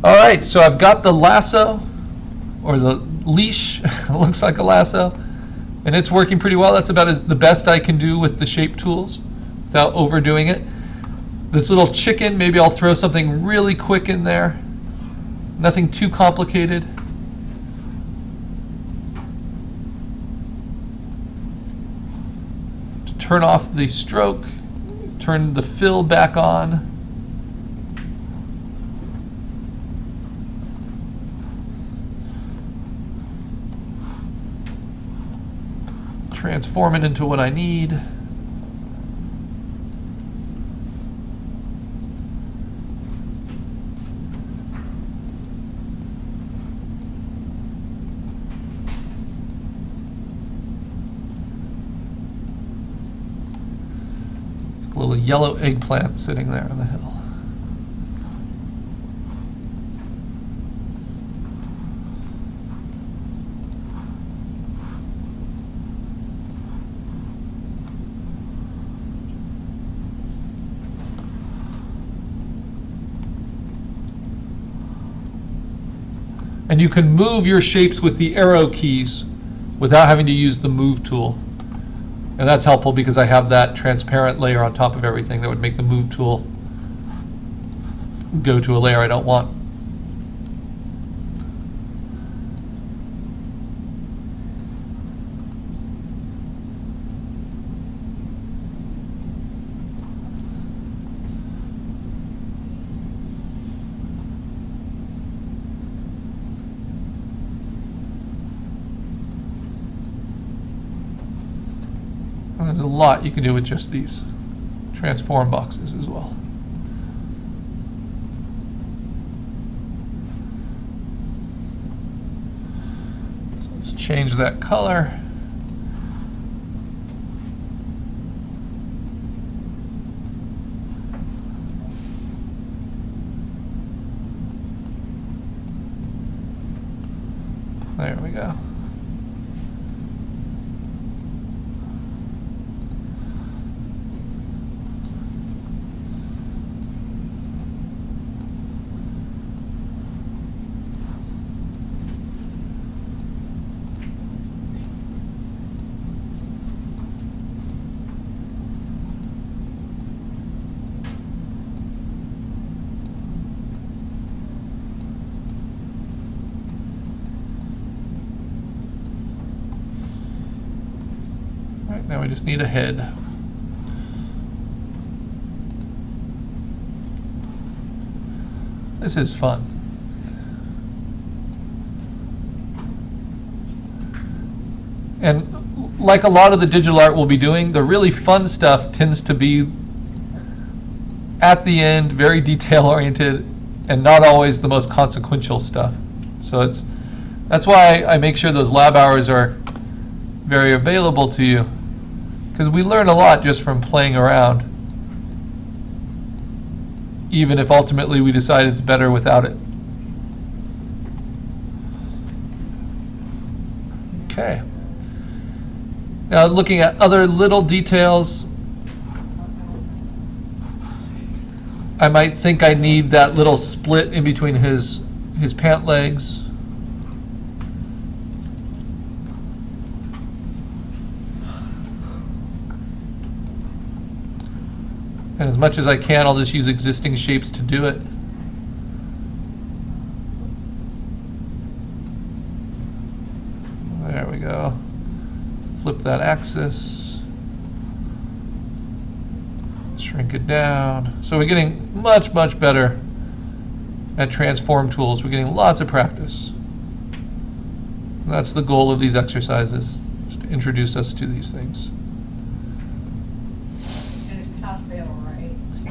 All right, so I've got the lasso, or the leash, it looks like a lasso, and it's working pretty well. That's about the best I can do with the shape tools without overdoing it. This little chicken, maybe I'll throw something really quick in there. Nothing too complicated. To turn off the stroke, turn the fill back on. Transform it into what I need. It's a little yellow eggplant sitting there on the hill. And you can move your shapes with the arrow keys without having to use the move tool. And that's helpful because I have that transparent layer on top of everything that would make the move tool go to a layer I don't want. There's a lot you can do with just these transform boxes as well. So let's change that color. There we go. Now we just need a head. This is fun. And like a lot of the digital art we'll be doing, the really fun stuff tends to be at the end, very detail oriented, and not always the most consequential stuff. So that's why I make sure those lab hours are very available to you. Because we learn a lot just from playing around, even if ultimately we decide it's better without it. Okay. Now looking at other little details, I might think I need that little split in between his pant legs. And as much as I can, I'll just use existing shapes to do it. There we go. Flip that axis. Shrink it down. So we're getting much, much better at transform tools. We're getting lots of practice. And that's the goal of these exercises, just to introduce us to these things.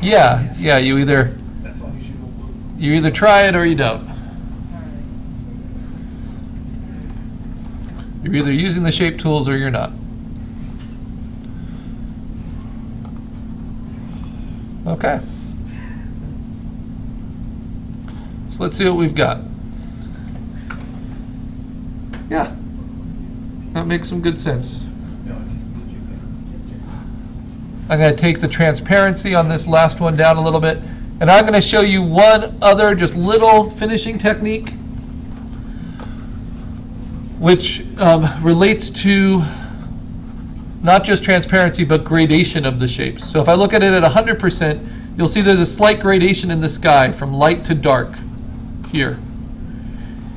Yeah, yeah. You either try it or you don't. You're either using the shape tools or you're not. Okay. So let's see what we've got. Yeah, that makes some good sense. I'm going to take the transparency on this last one down a little bit And I'm going to show you one other just little finishing technique, which relates to not just transparency, but gradation of the shapes. So if I look at it at 100%, you'll see there's a slight gradation in the sky from light to dark here.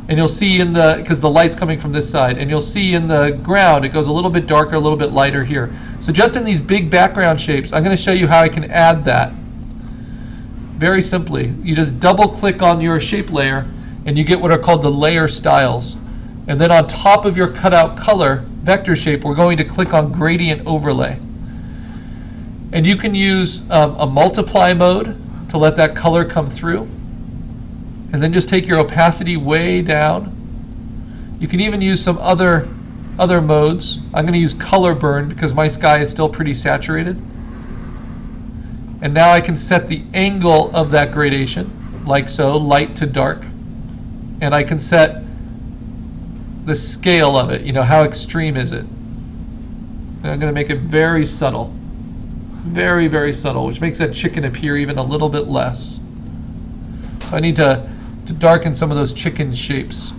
And you'll see in the, because the light's coming from this side, and you'll see in the ground, it goes a little bit darker, a little bit lighter here. So just in these big background shapes, I'm going to show you how I can add that. Very simply, you just double click on your shape layer, and you get what are called the layer styles. And then on top of your cutout color vector shape, we're going to click on gradient overlay. And you can use a multiply mode to let that color come through. And then just take your opacity way down. You can even use some other modes. I'm going to use color burn because my sky is still pretty saturated. And now I can set the angle of that gradation, like so, light to dark. And I can set the scale of it, how extreme is it. And I'm going to make it very subtle. Very, very subtle, which makes that chicken appear even a little bit less. So I need to darken some of those chicken shapes.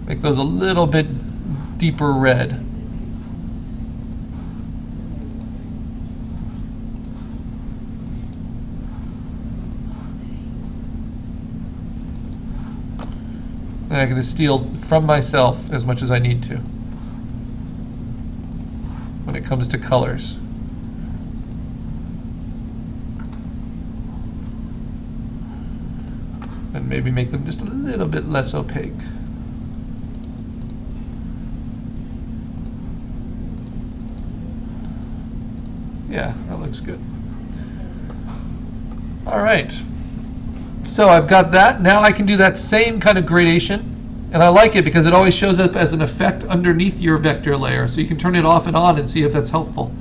Make those a little bit deeper red. And I'm going to steal from myself as much as I need to when it comes to colors. And maybe make them just a little bit less opaque. Yeah, that looks good. All right. So I've got that. Now I can do that same kind of gradation. And I like it because it always shows up as an effect underneath your vector layer. So you can turn it off and on and see if that's helpful.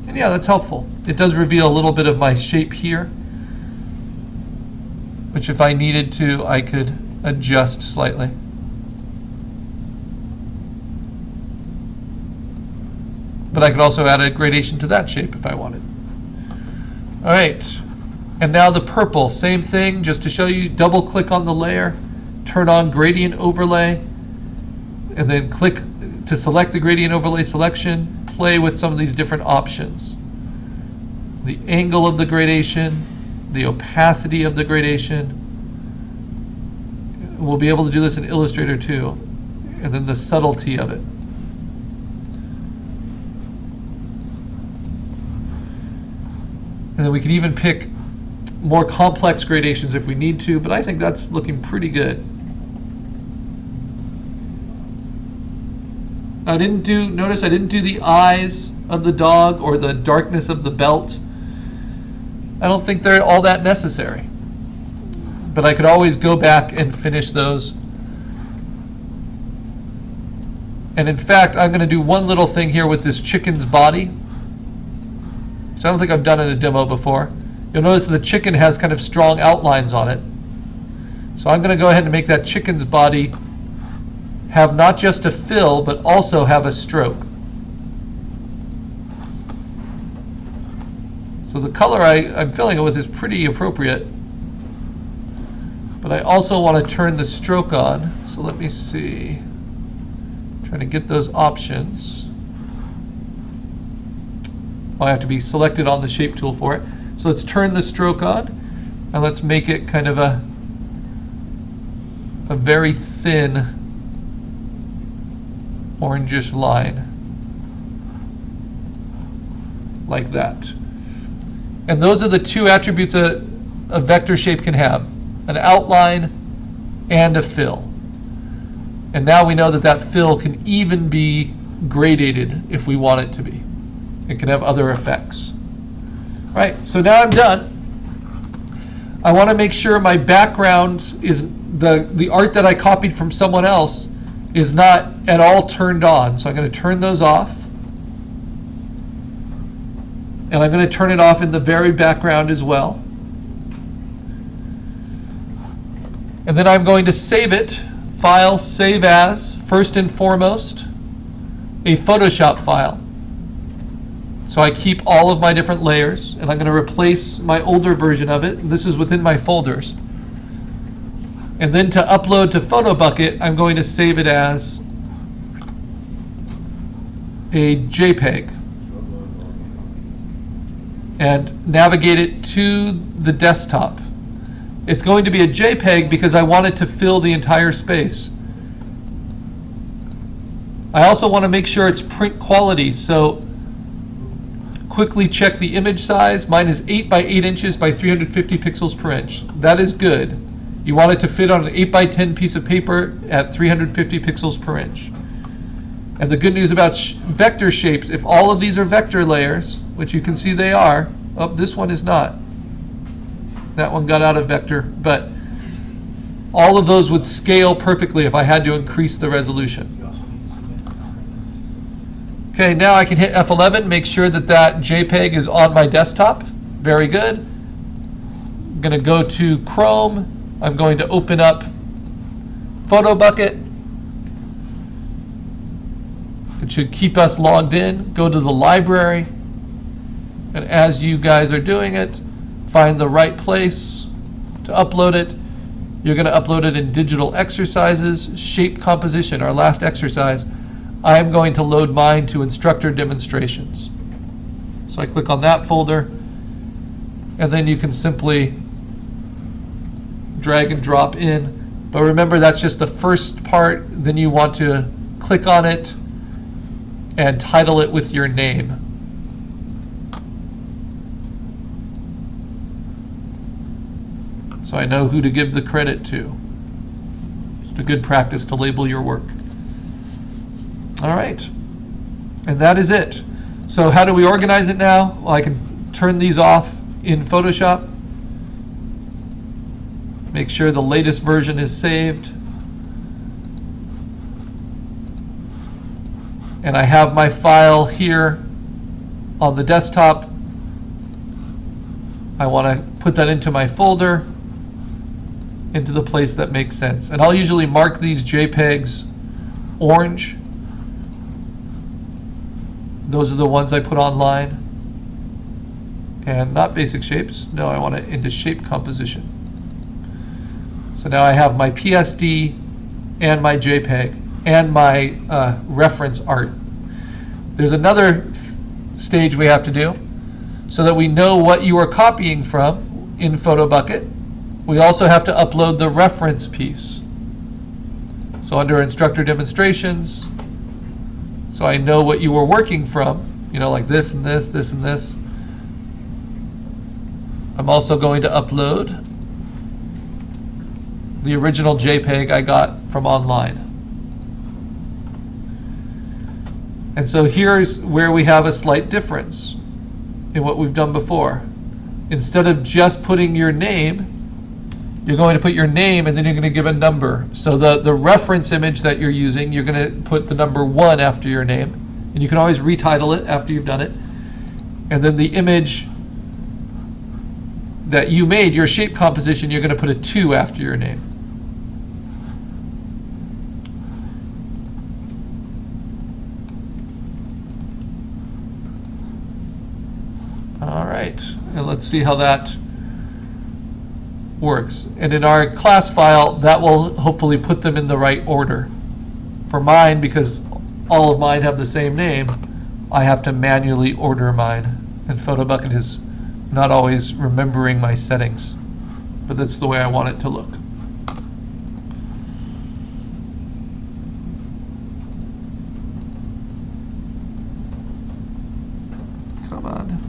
And yeah, that's helpful. It does reveal a little bit of my shape here, which if I needed to, I could adjust slightly. But I could also add a gradation to that shape if I wanted. All right. And now the purple, same thing, just to show you, double click on the layer, turn on gradient overlay, and then click to select the gradient overlay selection, play with some of these different options. The angle of the gradation, the opacity of the gradation. We'll be able to do this in Illustrator too. And then the subtlety of it. And then we can even pick more complex gradations if we need to, but I think that's looking pretty good. Notice I didn't do the eyes of the dog or the darkness of the belt. I don't think they're all that necessary. But I could always go back and finish those. And in fact, I'm going to do one little thing here with this chicken's body. So I don't think I've done it in a demo before. You'll notice that the chicken has kind of strong outlines on it. So I'm going to go ahead and make that chicken's body have not just a fill, but also have a stroke. So the color I'm filling it with is pretty appropriate. But I also want to turn the stroke on. So let me see. Trying to get those options. I have to be selected on the shape tool for it. So let's turn the stroke on, and let's make it kind of a very thin orangish line, like that. And those are the two attributes a vector shape can have, an outline and a fill. And now we know that that fill can even be gradated if we want it to be. It can have other effects. All right, so now I'm done. I want to make sure my background is the art that I copied from someone else is not at all turned on. So I'm going to turn those off. And I'm going to turn it off in the very background as well. And then I'm going to save it. File, save as, first and foremost, a Photoshop file. So I keep all of my different layers, and I'm going to replace my older version of it. This is within my folders. And then to upload to PhotoBucket, I'm going to save it as a JPEG and navigate it to the desktop. It's going to be a JPEG because I want it to fill the entire space. I also want to make sure it's print quality, so quickly check the image size. Mine is 8 by 8 inches by 350 pixels per inch. That is good. You want it to fit on an 8 by 10 piece of paper at 350 pixels per inch. And the good news about vector shapes, if all of these are vector layers, which you can see they are, oh, this one is not. That one got out of vector, but all of those would scale perfectly if I had to increase the resolution. Okay, now I can hit F11, make sure that that JPEG is on my desktop. Very good. I'm going to go to Chrome. I'm going to open up PhotoBucket. It should keep us logged in. Go to the library. And as you guys are doing it, find the right place to upload it. You're going to upload it in Digital Exercises, Shape Composition, our last exercise. I am going to load mine to Instructor Demonstrations. So I click on that folder, and then you can simply drag and drop in. But remember, that's just the first part. Then you want to click on it and title it with your name. So I know who to give the credit to. It's a good practice to label your work. All right, and that is it. So how do we organize it now? Well, I can turn these off in Photoshop. Make sure the latest version is saved. And I have my file here on the desktop. I want to put that into my folder, into the place that makes sense. And I'll usually mark these JPEGs orange. Those are the ones I put online. And not basic shapes. No, I want it into shape composition. So now I have my PSD and my JPEG and my reference art. There's another stage we have to do so that we know what you are copying from in PhotoBucket. We also have to upload the reference piece. So under Instructor Demonstrations, so I know what you were working from, you know, like this and this, this and this. I'm also going to upload the original JPEG I got from online. And so here's where we have a slight difference in what we've done before. Instead of just putting your name, you're going to put your name and then you're going to give a number. So the reference image that you're using, you're going to put the number 1 after your name. And you can always retitle it after you've done it. And then the image that you made, your shape composition, you're going to put a 2 after your name. All right, and let's see how that works. And in our class file, that will hopefully put them in the right order. For mine, because all of mine have the same name, I have to manually order mine. And PhotoBucket is not always remembering my settings, but that's the way I want it to look. Come on.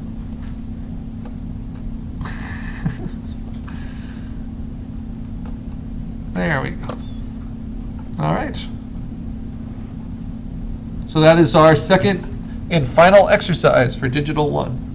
There we go. All right. So that is our second and final exercise for Digital 1.